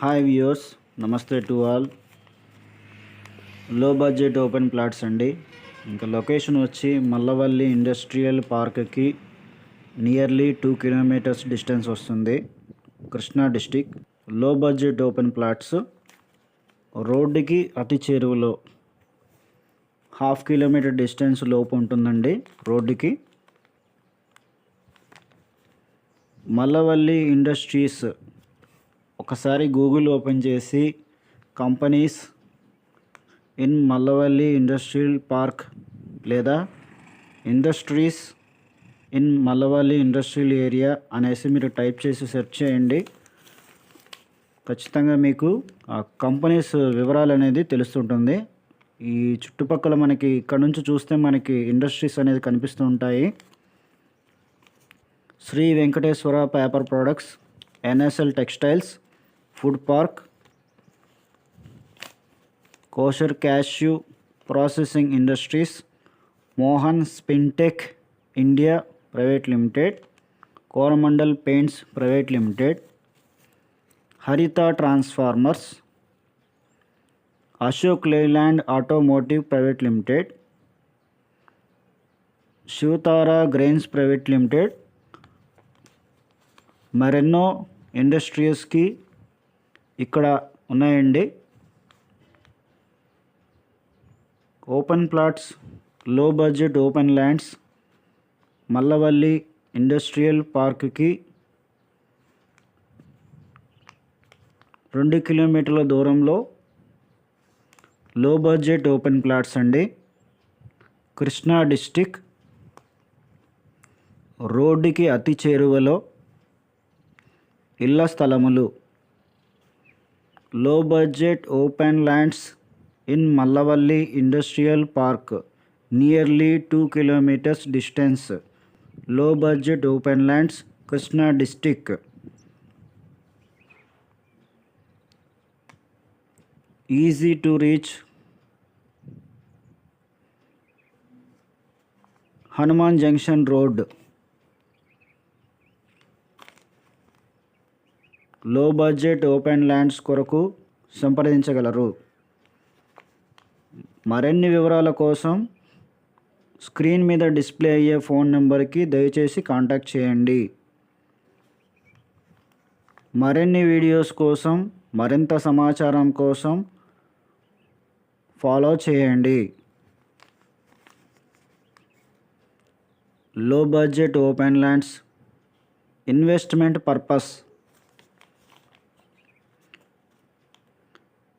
Hi viewers, నమస్తే to all. Low budget open plots అండి. ఇంకా లొకేషన్ వచ్చి మల్లవల్లి ఇండస్ట్రియల్ పార్క్కి నియర్లీ 2 కిలోమీటర్స్ డిస్టెన్స్ వస్తుంది, Krishna district. Low budget open plots రోడ్డుకి అతి చేరువలో 1/2 కిలోమీటర్ డిస్టెన్స్ లోపు ఉంటుందండి. రోడ్డుకి మల్లవల్లి ఇండస్ట్రీస్ ఒకసారి గూగుల్ ఓపెన్ చేసి companies in Mallavalli industrial park లేదా industries in Mallavalli industrial area అనేసి మీరు టైప్ చేసి సెర్చ్ చేయండి. ఖచ్చితంగా మీకు ఆ కంపెనీస్ వివరాలు అనేది తెలుస్తుంటుంది. ఈ చుట్టుపక్కల మనకి ఇక్కడ నుంచి చూస్తే మనకి ఇండస్ట్రీస్ అనేది కనిపిస్తూ ఉంటాయి. Shri Venkateswara paper products, NSL textiles, food park, kosher cashew processing industries, Mohan Spintech India private limited, Coromandel paints private limited, Haritha transformers, Ashok Leyland automotive private limited, Shivatara grains private limited, మరెన్నో ఇండస్ట్రీస్కి ఇక్కడ ఉన్నాయండి. Open plots, low budget open lands Mallavalli industrial పార్క్కి 2 కిలోమీటర్ల దూరంలో లో budget open plots అండి. Krishna district, రోడ్డుకి అతి చేరువలో ఇళ్ల స్థలములు. Low budget open lands in Mallavalli industrial park nearly 2 kilometres distance. Low budget open lands, Krishna district. Easy to reach Hanuman junction road. Low budget open lands కొరకు సంప్రదించగలరు. మరిన్ని వివరాల కోసం స్క్రీన్ మీద డిస్ప్లే అయ్యే ఫోన్ నెంబర్కి దయచేసి కాంటాక్ట్ చేయండి. మరిన్ని వీడియోస్ కోసం, మరింత సమాచారం కోసం ఫాలో చేయండి. లో budget open lands investment purpose.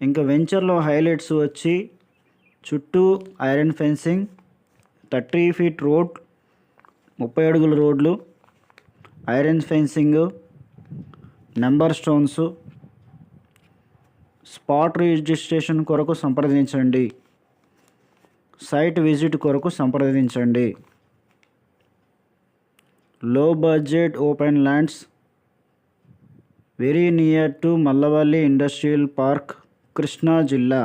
ఇంకా వెంచర్లో హైలైట్స్ వచ్చి చుట్టూ ఐరన్ ఫెన్సింగ్, 30 ఫీట్ రోడ్, 30 అడుగుల రోడ్లు, iron fencing, number stones. Spot registration కొరకు సంప్రదించండి. సైట్ విజిట్ కొరకు సంప్రదించండి. లో budget open lands very near to Mallavalli industrial park, Krishna జిల్లా.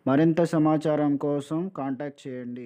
మరింత సమాచారం కోసం కాంటాక్ట్ చేయండి.